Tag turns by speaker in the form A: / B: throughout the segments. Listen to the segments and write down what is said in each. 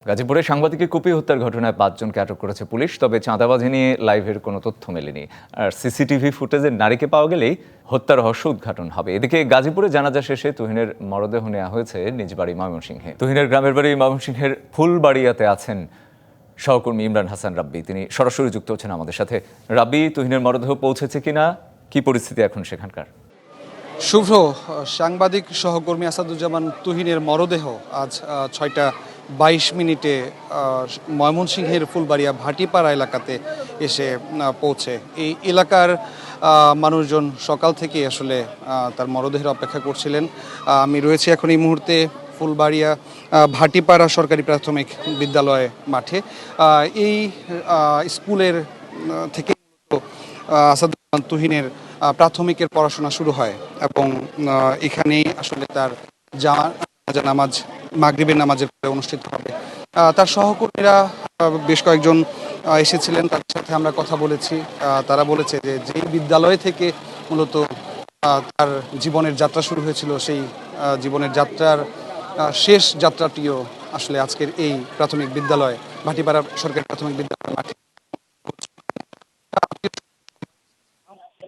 A: গাজীপুরে সাংবাদিককে কুপিয়ে হত্যার ঘটনায় 5 জনকে আটক করেছে পুলিশ। তবে চাঁদাবাজি নিয়ে লাইভের কোনো তথ্য মেলেনি। আর সিসিটিভি ফুটেজের নারীকে পাওয়া গেলেই হত্যার রহস্য উদ্ঘাটন হবে। এদিকে গাজীপুরে জানাজা শেষে তুহিনের মরদেহ নেওয়া হয়েছে নিজ বাড়ি ময়মনসিংহে। তুহিনের গ্রামের বাড়ি ময়মনসিংহের ফুলবাড়িয়াতে আছেন সহকর্মী ইমরান হাসান রাব্বি। তিনি সরাসরি যুক্ত হচ্ছেন আমাদের সাথে। রাব্বি, তুহিনের মরদেহ পৌঁছেছে কিনা, কি পরিস্থিতি এখন সেখানকার?
B: শুভ্র, সাংবাদিক সহকর্মী আসাদুজ্জামান তুহিনের মরদেহ আজ 6টা 22 মিনিটে ময়মনসিংহের ফুলবাড়িয়া ভাটিপাড়া এলাকাতে এসে পৌঁছে। এই এলাকার মানুষজন সকাল থেকে আসলে তার মরদেহের অপেক্ষা করছিলেন। আমি রয়েছি এখন এই মুহূর্তে ফুলবাড়িয়া ভাটিপাড়া সরকারি প্রাথমিক বিদ্যালয় মাঠে। এই স্কুলের থেকে আসাদুজ্জামান তুহিনের প্রাথমিকের পড়াশোনা শুরু হয় এবং এখানেই আসলে তার নামাজ মাগরিবের নামাজের পরে অনুষ্ঠিত হবে। তার সহকর্মীরা বেশ কয়েকজন এসেছিলেন, তাদের সাথে আমরা কথা বলেছি। তারা বলেছে যে যেই বিদ্যালয় থেকে মূলত তার জীবনের যাত্রা শুরু হয়েছিল, সেই জীবনের যাত্রার শেষ যাত্রাটিও আসলে আজকের এই প্রাথমিক বিদ্যালয় ভাটিপাড়া সরকারি প্রাথমিক বিদ্যালয় মাঠে।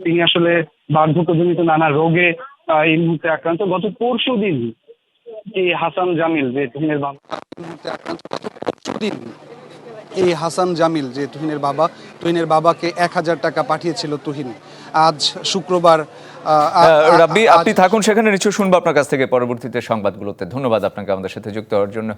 C: তিনি আসলে বার্ধক্যজনিত নানা রোগে এই মুহূর্তে আক্রান্ত। গত পরশু দিন এই হাসান জামিল যে তুহিনের বাবা
B: এই হাসান জামিল যে তুহিনের বাবাকে 1000 টাকা পাঠিয়েছিল তুহিন। আজ শুক্রবার।
A: রাব্বি, আপনি থাকুন সেখানে, নিশ্চয়ই শুনবো আপনার কাছ থেকে পরবর্তীতে সংবাদগুলোতে। ধন্যবাদ আপনাকে আমাদের সাথে যুক্ত হওয়ার জন্য।